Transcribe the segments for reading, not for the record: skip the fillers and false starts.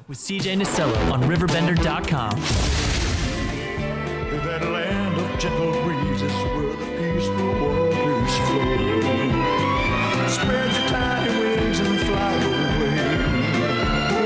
with CJ Nasello on RiverBender.com. That land of gentle breezes where the peaceful waters flow. Spread your tiny wings and fly away.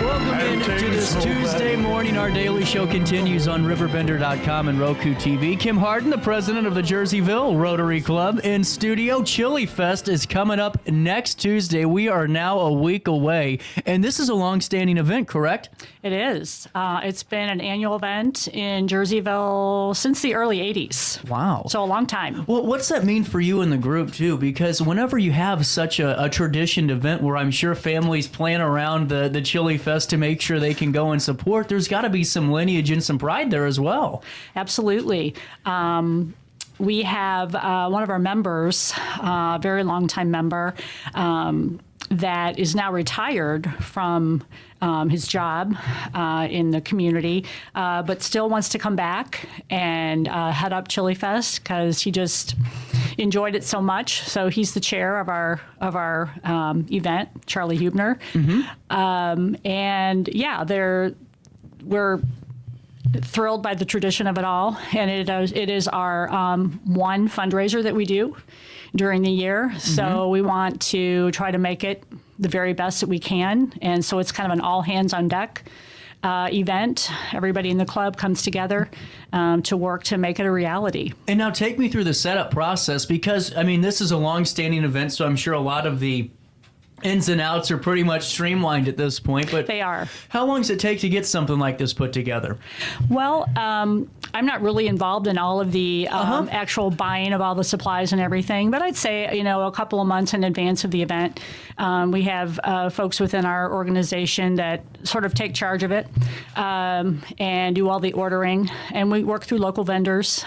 Welcome into this Tuesday morning. Our daily show continues on RiverBender.com and Roku TV. Kim Hardin, the president of the Jerseyville Rotary Club, in studio. ChiliFest is coming up next Tuesday. We are now a week away, and this is a long-standing event, correct? It is. It's been an annual event in Jerseyville since the early 80s. Wow. So a long time. Well, what's that mean for you and the group, too? Because whenever you have such a traditioned event where I'm sure families plan around the ChiliFest to make sure they can go and support, there's got to be some lineage and some pride there as well. Absolutely. We have one of our members, a very long-time member, that is now retired from his job in the community, but still wants to come back and head up ChiliFest because he just enjoyed it so much. So he's the chair of our event, Charlie Hubner. And yeah, we're thrilled by the tradition of it all, and it is our one fundraiser that we do during the year. So we want to try to make it the very best that we can, and so it's kind of an all hands on deck event. Everybody in the club comes together to work to make it a reality. And now take me through the setup process, because I mean, this is a long-standing event, so I'm sure a lot of the ins and outs are pretty much streamlined at this point, but They are. How long does it take to get something like this put together? Well, I'm not really involved in all of the actual buying of all the supplies and everything, but I'd say, a couple of months in advance of the event, we have folks within our organization that sort of take charge of it and do all the ordering. And we work through local vendors,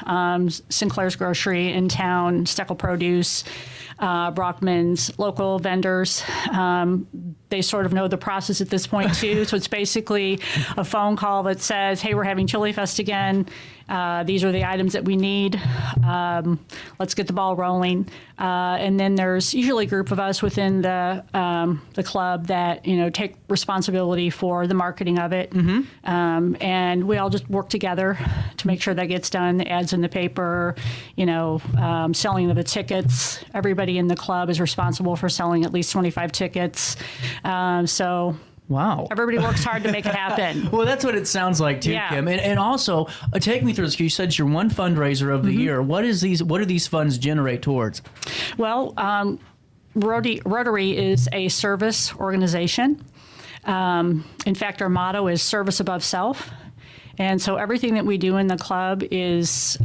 Sinclair's Grocery in town, Steckel Produce, Brockman's, local vendors. They sort of know the process at this point, too. So it's basically a phone call that says, hey, we're having ChiliFest again. These are the items that we need. Let's get the ball rolling. And then there's usually a group of us within the club that, take responsibility for the marketing of it. And we all just work together to make sure that gets done. The ads in the paper, selling of the tickets. Everybody in the club is responsible for selling at least 25 tickets. Wow. Everybody works hard to make it happen. Well, that's what it sounds like too, Yeah. Kim. And also, take me through this. You said it's your one fundraiser of the year. What do these funds generate towards? Well, Rotary is a service organization. In fact, our motto is service above self. And so everything that we do in the club is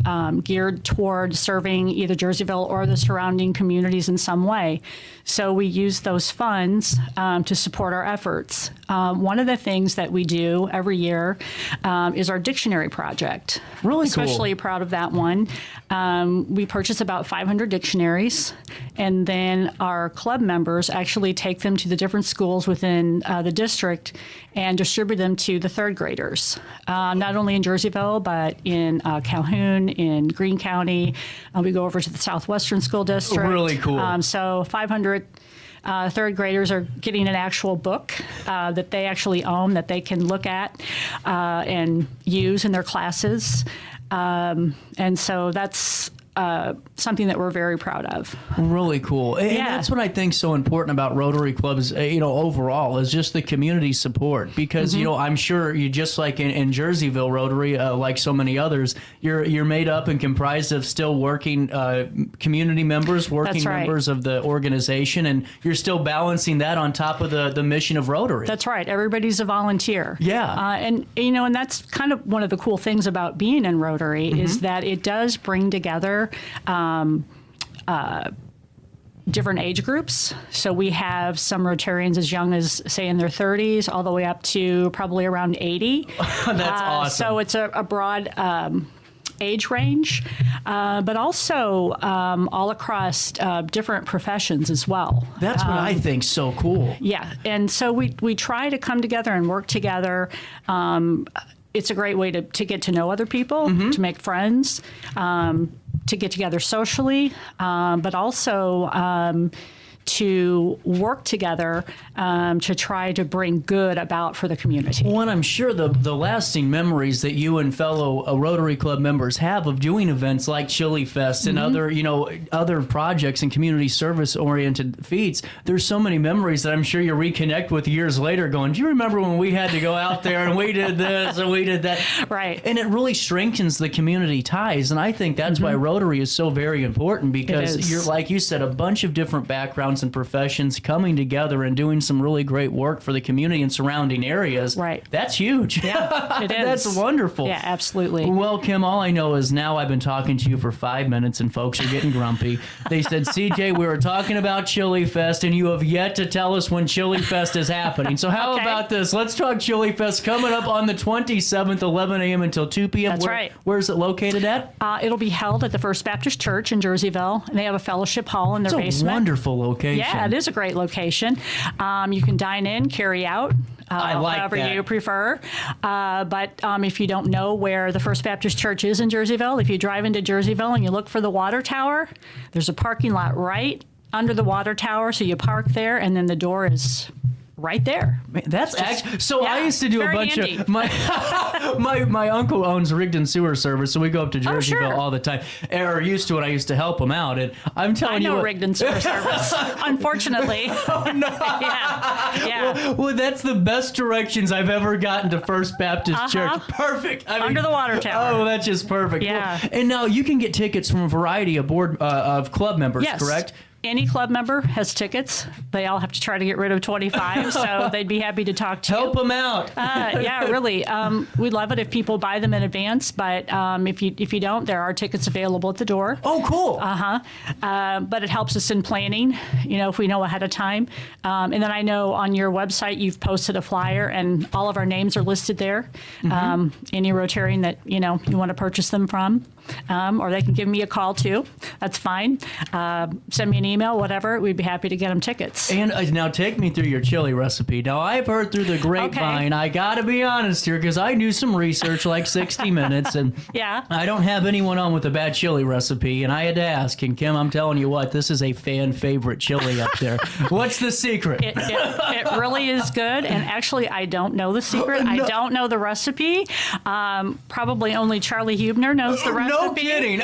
geared toward serving either Jerseyville or the surrounding communities in some way. So we use those funds to support our efforts. One of the things that we do every year is our dictionary project. Really cool. Especially proud of that one. We purchase about 500 dictionaries, and then our club members actually take them to the different schools within the district and distribute them to the third graders. Not only in Jerseyville, but in Calhoun, in Greene County. We go over to the Southwestern School District. Really cool. So 500 third graders are getting an actual book that they actually own, that they can look at and use in their classes. And so that's something that we're very proud of. Really cool. And Yeah. that's what I think is so important about Rotary clubs, overall, is just the community support. Because, I'm sure you just like in Jerseyville Rotary, like so many others, you're made up and comprised of still working community members, working That's right. members of the organization, and you're still balancing that on top of the mission of Rotary. That's right. Everybody's a volunteer. Yeah. And that's kind of one of the cool things about being in Rotary is that it does bring together different age groups. So we have some Rotarians as young as, say, in their 30s, all the way up to probably around 80. That's awesome. So it's a broad age range, but also all across different professions as well. That's what I think's so cool. Yeah, and so we try to come together and work together. It's a great way to get to know other people, to make friends, to get together socially, but also to work together to try to bring good about for the community. Well, and I'm sure the lasting memories that you and fellow Rotary Club members have of doing events like ChiliFest and other projects and community service oriented feats, there's so many memories that I'm sure you reconnect with years later going, do you remember when we had to go out there and we did this and we did that? Right. And it really strengthens the community ties. And I think that's why Rotary is so very important, because you're, like you said, a bunch of different backgrounds and professions coming together and doing some really great work for the community and surrounding areas. Right. That's huge. Yeah, it is. That's wonderful. Yeah, absolutely. Well, Kim, all I know is now I've been talking to you for 5 minutes and folks are getting grumpy. They said, CJ, we were talking about ChiliFest and you have yet to tell us when ChiliFest is happening. So how about this? Let's talk ChiliFest coming up on the 27th, 11 a.m. until 2 p.m. That's right. Where's it located at? It'll be held at the First Baptist Church in Jerseyville, and they have a fellowship hall in their basement. It's a wonderful location. Yeah, it is a great location. You can dine in, carry out. I like however that. you prefer. But if you don't know where the First Baptist Church is in Jerseyville, if you drive into Jerseyville and you look for the water tower, there's a parking lot right under the water tower. So you park there, and then the door is right there. Man, that's actually so. Yeah, I used to do a bunch handy. of my uncle owns Rigdon Sewer Service, so we go up to Jerseyville sure. all the time. Or used to, and I used to help him out. And I'm telling you, I know Rigdon Sewer Service. Unfortunately. Oh no! Yeah. Well, that's the best directions I've ever gotten to First Baptist Church. Perfect. I mean, Under the water tower. Oh, that's just perfect. Yeah. Well, and now you can get tickets from a variety of of club members, Yes. correct? Any club member has tickets. They all have to try to get rid of 25, so they'd be happy to talk to you. Help them out. Yeah, really. We'd love it if people buy them in advance, but if you don't, there are tickets available at the door. Oh, cool. But it helps us in planning, if we know ahead of time. And then I know on your website you've posted a flyer, and all of our names are listed there. Any Rotarian that you want to purchase them from, or they can give me a call too. That's fine. Send me an email, whatever. We'd be happy to get them tickets. And now take me through your chili recipe. Now, I've heard through the grapevine, I got to be honest here, because I do some research like 60 Minutes, and Yeah. I don't have anyone on with a bad chili recipe, and I had to ask. And Kim, I'm telling you what, this is a fan favorite chili up there. What's the secret? It really is good, and actually, I don't know the secret. No. I don't know the recipe. Probably only Charlie Hubner knows the recipe. No kidding.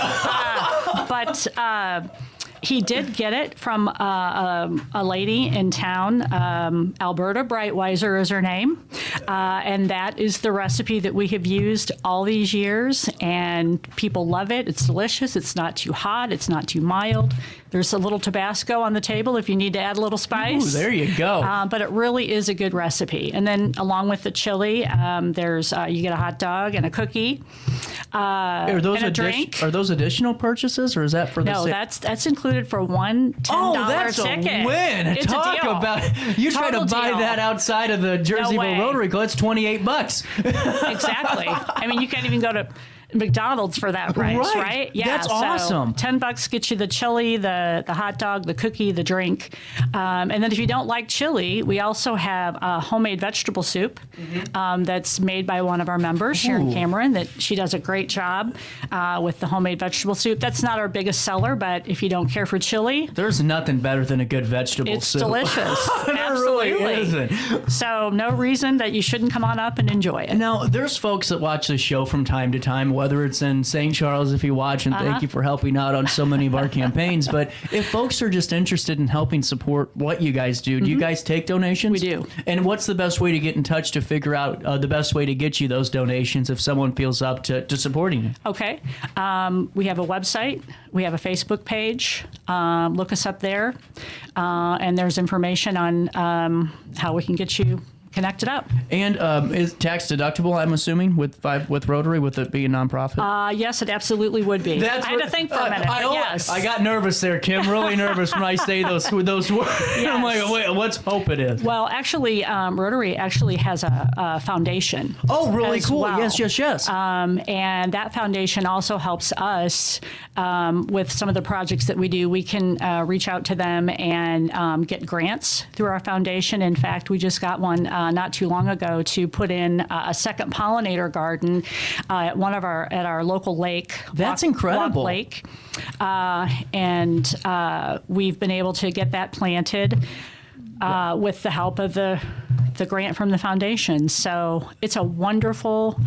But he did get it from a lady in town. Alberta Brightweiser is her name. And that is the recipe that we have used all these years. And people love it. It's delicious. It's not too hot. It's not too mild. There's a little Tabasco on the table if you need to add a little spice. Ooh, there you go. But it really is a good recipe. And then along with the chili, there's you get a hot dog and a cookie Are those and a drink. Are those additional purchases, or is that for the No, same? that's included for one $10 Oh, that's ticket. a win! It's Talk a deal. about you try to Total buy deal. that outside of the Jerseyville way. Rotary Club. It's $28. Exactly. I mean, you can't even go to McDonald's for that price, Right. right? Yeah, That's so awesome. $10 gets you the chili, the hot dog, the cookie, the drink. And then if you don't like chili, we also have a homemade vegetable soup that's made by one of our members, Sharon Ooh. Cameron, that she does a great job with the homemade vegetable soup. That's not our biggest seller, but if you don't care for chili, There's nothing better than a good vegetable it's soup. delicious. There Absolutely. really isn't. So no reason that you shouldn't come on up and enjoy it. Now, there's folks that watch the show from time to time, whether it's in St. Charles, if you watch, and thank you for helping out on so many of our campaigns. But if folks are just interested in helping support what you guys do you guys take donations? We do. And what's the best way to get in touch to figure out the best way to get you those donations if someone feels up to supporting you? Okay. We have a website. We have a Facebook page. Look us up there. And there's information on how we can get you connected up. And is tax deductible, I'm assuming, with Rotary, with it being nonprofit? Yes, it absolutely would be. I had to think for a minute, but yes. I got nervous there, Kim. Really nervous when I say those words. I'm like, wait, let's hope it is. Well, actually, Rotary actually has a foundation. Oh, really as cool. well. Yes. And that foundation also helps us with some of the projects that we do. We can reach out to them and get grants through our foundation. In fact, we just got one not too long ago to put in a second pollinator garden at our local lake. That's incredible. Walk Lake. And we've been able to get that planted with the help of the grant from the foundation. So it's a wonderful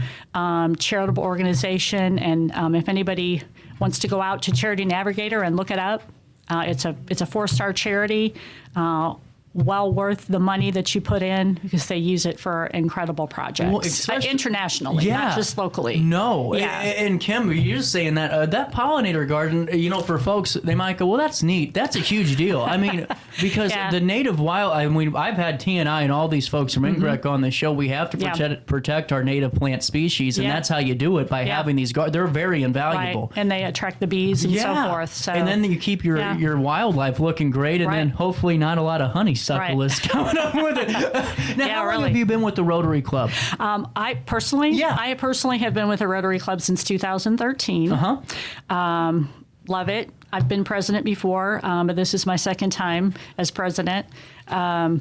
charitable organization. And if anybody wants to go out to Charity Navigator and look it up, it's a 4-star charity. Well worth the money that you put in because they use it for incredible projects internationally, not just locally. No, Yeah. And Kim, you're just saying that that pollinator garden, for folks, they might go, well, that's neat. That's a huge deal. I mean, because the native wild, I've had T&I and all these folks from INGREC on the show. We have to protect our native plant species, and that's how you do it, by having these gardens. They're very invaluable. Right. And they attract the bees and so forth. So. And then you keep your wildlife looking great, and then hopefully not a lot of honeysuckle coming up with it. Now, how long have you been with the Rotary Club? I personally have been with the Rotary Club since 2013. Love it. I've been president before, but this is my second time as president. I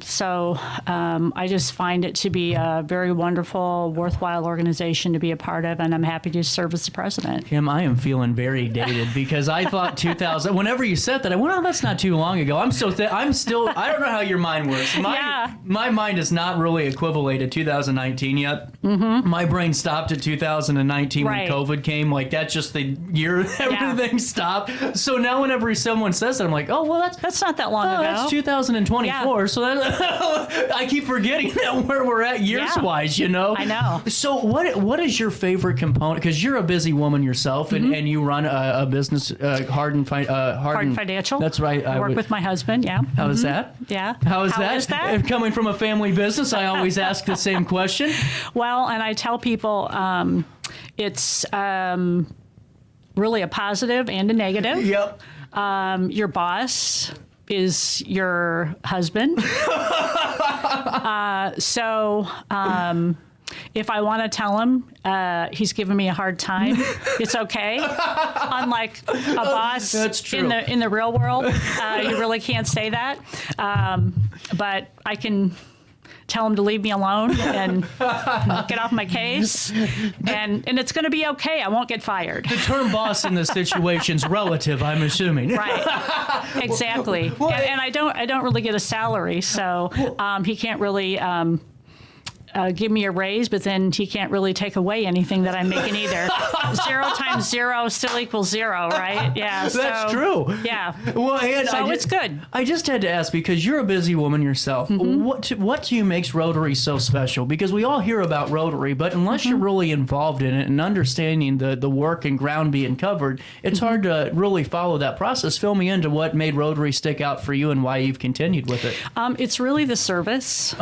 just find it to be a very wonderful, worthwhile organization to be a part of, and I'm happy to serve as the president. Kim, I am feeling very dated because I thought 2000. Whenever you said that, I went, "Oh, that's not too long ago." I'm still. I don't know how your mind works. My mind is not really equivalated 2019 yet. My brain stopped at 2019 when COVID came. Like that's just the year everything stopped. So now whenever someone says that, I'm like, "Oh, well, that's not that long ago. That's 2024." So that, I keep forgetting that where we're at years-wise, I know. So what is your favorite component? Because you're a busy woman yourself, and you run a business, Hardin Financial. That's right. I work with my husband, How is that? Yeah. How is that? Coming from a family business, I always ask the same question. Well, and I tell people it's really a positive and a negative. Yep. Your boss is your husband. If I want to tell him he's giving me a hard time, it's okay. Unlike a boss That's true. in the real world, you really can't say that. But I can tell him to leave me alone and get off my case, and it's going to be okay. I won't get fired. The term boss in this situation's relative, I'm assuming. Right. Exactly. And I don't really get a salary, so he can't really give me a raise, but then he can't really take away anything that I'm making either. 0 times 0 still equals 0, right? Yeah. That's true. Yeah. Well, and it's good. I just had to ask, because you're a busy woman yourself. What to you makes Rotary so special? Because we all hear about Rotary, but unless you're really involved in it and understanding the work and ground being covered, it's hard to really follow that process. Fill me into what made Rotary stick out for you and why you've continued with it. It's really the service.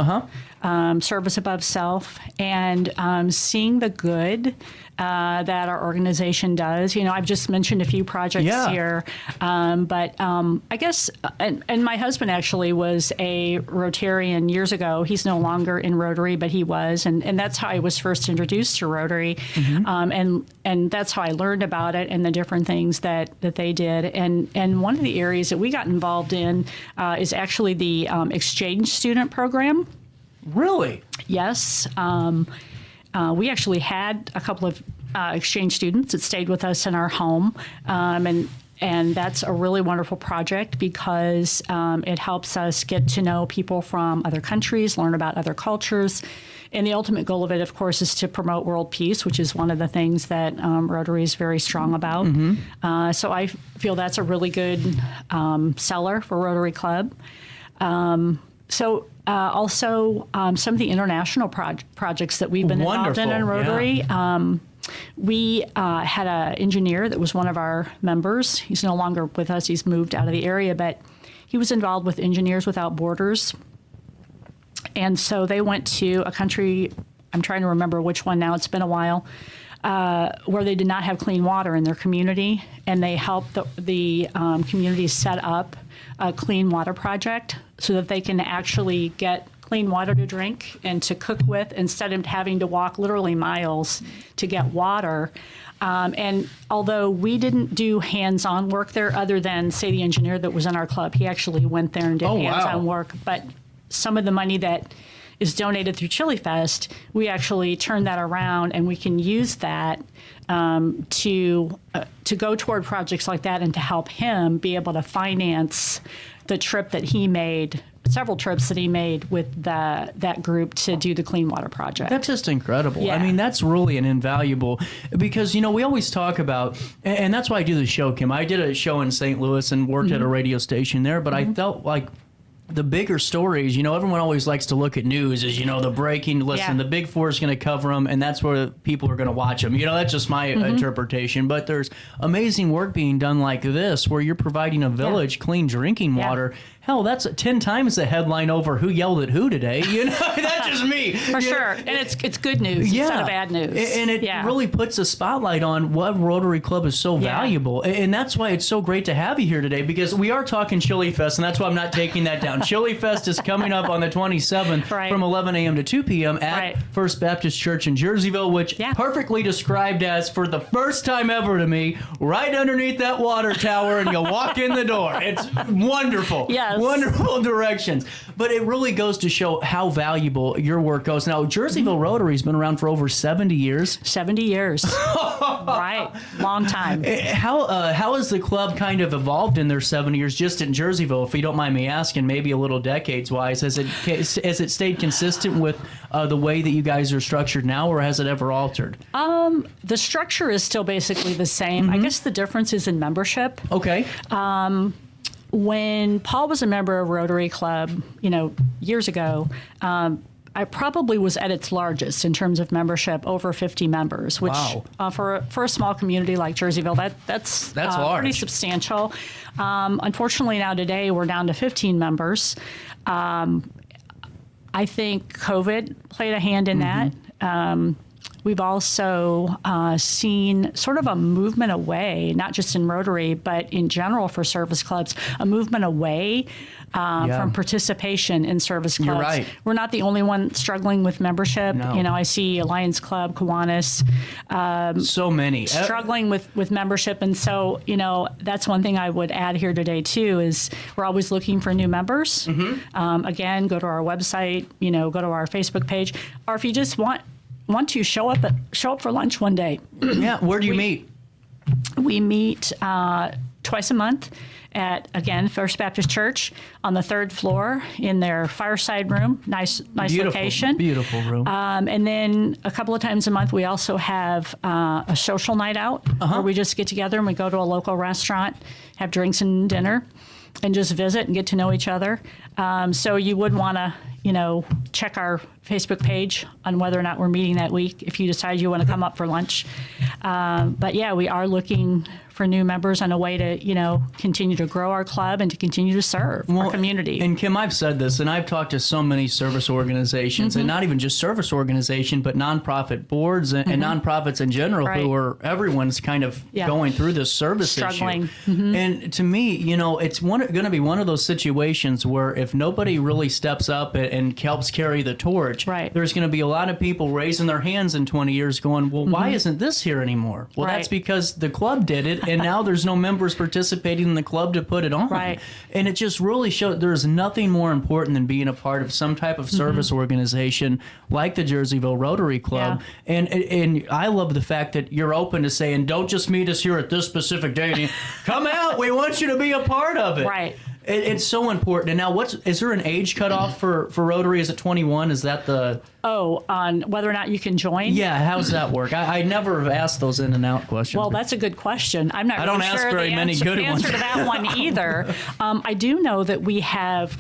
Service above self, and seeing the good that our organization does. I've just mentioned a few projects here, but I guess, and my husband actually was a Rotarian years ago. He's no longer in Rotary, but he was, and that's how I was first introduced to Rotary, and that's how I learned about it and the different things that they did. And one of the areas that we got involved in is actually the exchange student program. Really? Yes. We actually had a couple of exchange students that stayed with us in our home, and that's a really wonderful project because it helps us get to know people from other countries, learn about other cultures, and the ultimate goal of it, of course, is to promote world peace, which is one of the things that Rotary is very strong about. So I feel that's a really good seller for Rotary Club. Also, some of the international projects that we've been involved in Rotary. We had an engineer that was one of our members. He's no longer with us. He's moved out of the area, but he was involved with Engineers Without Borders. And so they went to a country, I'm trying to remember which one now, it's been a while, where they did not have clean water in their community, and they helped the community set up a clean water project so that they can actually get clean water to drink and to cook with instead of having to walk literally miles to get water. And although we didn't do hands-on work there, other than, say, the engineer that was in our club, he actually went there and did hands-on work. But some of the money that is donated through ChiliFest, we actually turn that around and we can use that to go toward projects like that and to help him be able to finance the trip that he made, several trips that he made with that group to do the Clean Water Project. That's just incredible. Yeah. I mean, that's really an invaluable, because, we always talk about, and that's why I do the show, Kim. I did a show in St. Louis and worked at a radio station there, but I felt like the bigger stories, everyone always likes to look at news as, the breaking, listen, the Big Four is going to cover them, and that's where people are going to watch them. That's just my interpretation. But there's amazing work being done like this, where you're providing a village clean drinking water. Hell, that's 10 times the headline over who yelled at who today. That's just me. For sure. And it's good news instead of bad news. And it really puts a spotlight on what Rotary Club is so valuable. And that's why it's so great to have you here today, because we are talking ChiliFest, and that's why I'm not taking that down. ChiliFest is coming up on the 27th from 11 a.m. to 2 p.m. at First Baptist Church in Jerseyville, which perfectly described as, for the first time ever to me, right underneath that water tower, and you'll walk in the door. It's wonderful. Yes. Wonderful directions. But it really goes to show how valuable your work goes. Now, Jerseyville Rotary has been around for over 70 years. 70 years. Right. Long time. How has the club kind of evolved in their 70 years just in Jerseyville, if you don't mind me asking, maybe a little decades-wise? Has it stayed consistent with the way that you guys are structured now, or has it ever altered? The structure is still basically the same. I guess the difference is in membership. Okay. When Paul was a member of Rotary Club, years ago, I probably was at its largest in terms of membership, over 50 members, which for a small community like Jerseyville, that's large. Pretty substantial. Unfortunately, now today we're down to 15 members. I think COVID played a hand in that. We've also seen sort of a movement away, not just in Rotary, but in general for service clubs, a movement away from participation in service clubs. You're right. We're not the only one struggling with membership. No. I see Lions Club, Kiwanis. So many. Struggling with membership. And so, that's one thing I would add here today, too, is we're always looking for new members. Again, go to our website, go to our Facebook page, or if you just want to show up for lunch one day. Yeah, where do you meet? We meet twice a month at, again, First Baptist Church on the 3rd floor in their fireside room. Nice Beautiful, location. Beautiful room. And then a couple of times a month, we also have a social night out where we just get together and we go to a local restaurant, have drinks and dinner, and just visit and get to know each other. So you would want to, check our Facebook page on whether or not we're meeting that week if you decide you want to come up for lunch. But yeah, we are looking for new members and a way to, continue to grow our club and to continue to serve our community. And Kim, I've said this, and I've talked to so many service organizations, and not even just service organization, but nonprofit boards and nonprofits in general, who are, everyone's kind of going through this service struggling issue. And to me, it's going to be one of those situations where if nobody really steps up and helps carry the torch, there's going to be a lot of people raising their hands in 20 years going, well, why isn't this here anymore? Well, that's because the club did it, and now there's no members participating in the club to put it on. And it just really showed there's nothing more important than being a part of some type of service organization like the Jerseyville Rotary Club. And I love the fact that you're open to saying, don't just meet us here at this specific day. Come out. We want you to be a part of it. It's so important. And now, is there an age cutoff for Rotary? Is it 21? Is that the... on whether or not you can join? Yeah, how's that work? I never have asked those in and out questions. Well, that's a good question. I'm not I really don't ask sure very the many good ones. answer to that one either. I do know that we have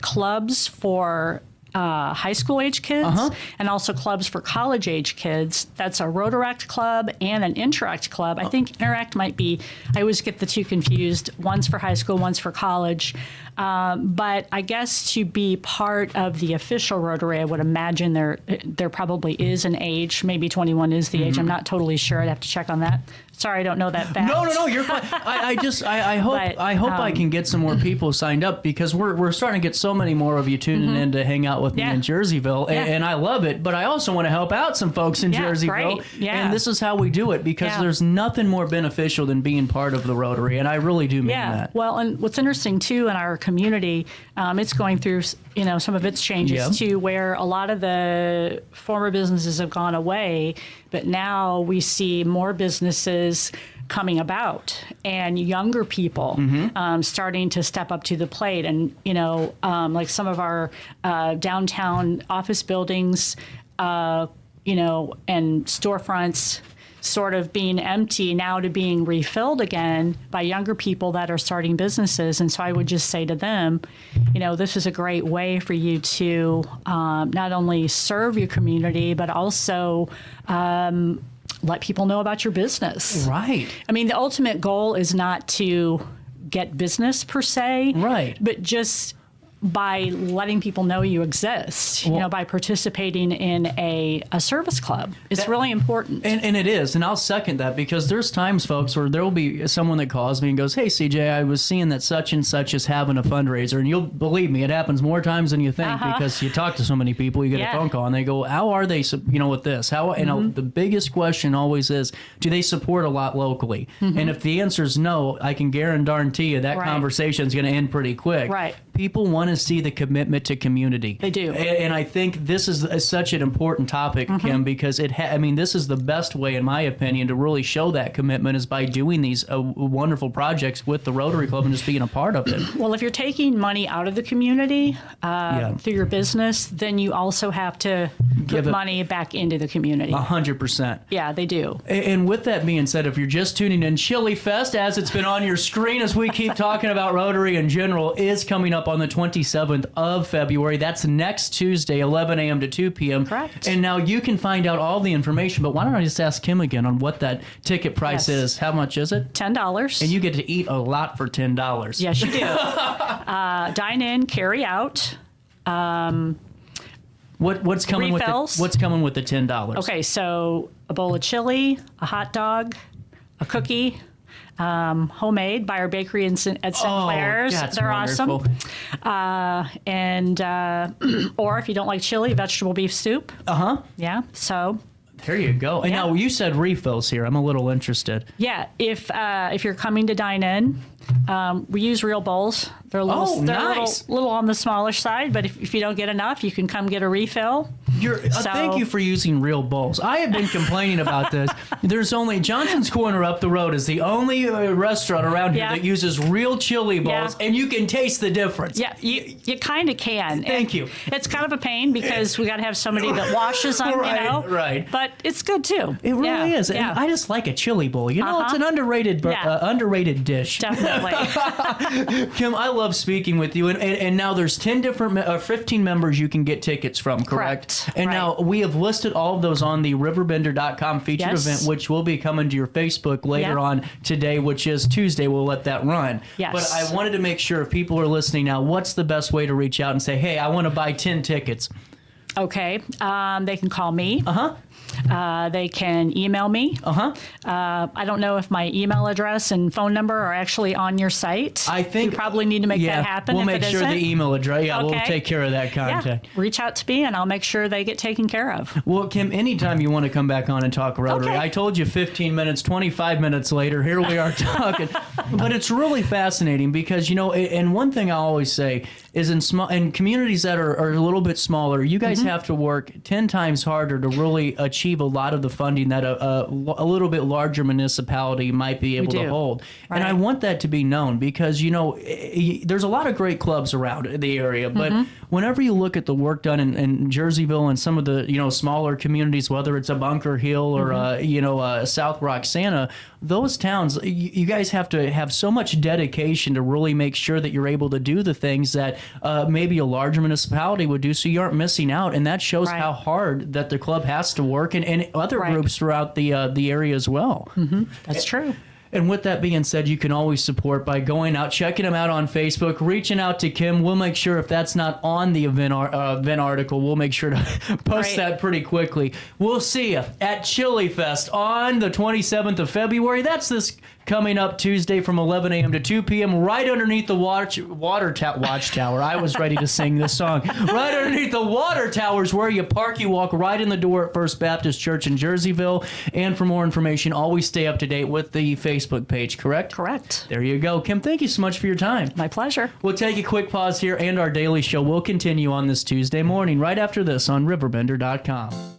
clubs for high school age kids and also clubs for college age kids. That's a Rotaract club and an Interact club. I think Interact might be, I always get the two confused. One's for high school, one's for college. But I guess to be part of the official Rotary, I would imagine there probably is an age. Maybe 21 is the age. I'm not totally sure. I'd have to check on that. Sorry, I don't know that fact. No, you're fine. I hope I can get some more people signed up, because we're starting to get so many more of you tuning in to hang out with me in Jerseyville, and I love it. But I also want to help out some folks in Jerseyville. Great. Yeah. And this is how we do it, because there's nothing more beneficial than being part of the Rotary, and I really do mean that. Well, and what's interesting too in our community, it's going through some of its changes too, where a lot of the former businesses have gone away, but now we see more businesses coming about and younger people starting to step up to the plate. And, like some of our downtown office buildings, and storefronts sort of being empty now to being refilled again by younger people that are starting businesses. And so I would just say to them, this is a great way for you to not only serve your community, but also let people know about your business. Right. I mean, the ultimate goal is not to get business per se. Right. But just by letting people know you exist, by participating in a service club. It's really important. And it is. And I'll second that, because there's times, folks, where there will be someone that calls me and goes, hey, CJ, I was seeing that such and such is having a fundraiser. And you'll believe me, it happens more times than you think, because you talk to so many people, you get a phone call and they go, how are they, with this? The biggest question always is, do they support a lot locally? And if the answer is no, I can guarantee you that conversation is going to end pretty quick. Right. People want to see the commitment to community. They do. And I think this is such an important topic, Kim, because this is the best way, in my opinion, to really show that commitment is by doing these wonderful projects with the Rotary Club and just being a part of it. Well, if you're taking money out of the community through your business, then you also have to put money back into the community. 100%. Yeah, they do. And with that being said, if you're just tuning in, ChiliFest, as it's been on your screen as we keep talking about Rotary in general, is coming up on the 27th of February. That's next Tuesday, 11 a.m. to 2 p.m. Correct. And now you can find out all the information, but why don't I just ask Kim again on what that ticket price is? How much is it? $10. And you get to eat a lot for $10. Yes, you do. Dine in, carry out. What's coming refills? What's coming with the $10? Okay, so a bowl of chili, a hot dog, a cookie. Homemade by our bakery at St. Clair's. That's They're wonderful. Awesome. Or if you don't like chili, vegetable beef soup. Yeah. So there you go. And now you said refills here. I'm a little interested. Yeah. If you're coming to dine in, we use real bowls. They're a little, little on the smallish side, but if you don't get enough, you can come get a refill. Thank you for using real bowls. I have been complaining about this. There's only Johnson's Corner up the road is the only restaurant around here that uses real chili bowls, and you can taste the difference. Yeah, you kind of can. Thank you. It's kind of a pain because we got to have somebody that washes them, Right. But it's good too. It really is. And I just like a chili bowl. It's an underrated dish. Definitely. Kim, I love speaking with you, and now there's 15 members you can get tickets from, correct? And now we have listed all of those on the RiverBender.com featured event, which will be coming to your Facebook later on today, which is Tuesday. We'll let that run. Yes. But I wanted to make sure if people are listening now, what's the best way to reach out and say, hey, I want to buy 10 tickets? Okay. They can call me. They can email me. I don't know if my email address and phone number are actually on your site. I think you probably need to make that happen. We'll make sure the email address. Yeah, okay. We'll take care of that contact. Yeah. Reach out to me, and I'll make sure they get taken care of. Well, Kim, anytime you want to come back on and talk Rotary, I told you 15 minutes, 25 minutes later, here we are talking. But it's really fascinating because, and one thing I always say is in communities that are a little bit smaller, you guys have to work 10 times harder to really achieve a lot of the funding that a little bit larger municipality might be able to hold. Right. And I want that to be known because, there's a lot of great clubs around the area, but whenever you look at the work done in Jerseyville and some of the, smaller communities, whether it's a Bunker Hill or, South Roxana, those towns, you guys have to have so much dedication to really make sure that you're able to do the things that maybe a larger municipality would do, so you aren't missing out. And that shows how hard that the club has to work, and other groups throughout the area as well. That's true. And with that being said, you can always support by going out, checking them out on Facebook, reaching out to Kim. We'll make sure if that's not on the event article, we'll make sure to post that pretty quickly. We'll see you at ChiliFest on the 27th of February. That's this coming up Tuesday from 11 a.m. to 2 p.m. right underneath the watchtower. I was ready to sing this song. Right underneath the water towers where you park. You walk right in the door at First Baptist Church in Jerseyville. And for more information, always stay up to date with the Facebook page, correct? Correct. There you go. Kim, thank you so much for your time. My pleasure. We'll take a quick pause here, and our daily show will continue on this Tuesday morning right after this on RiverBender.com.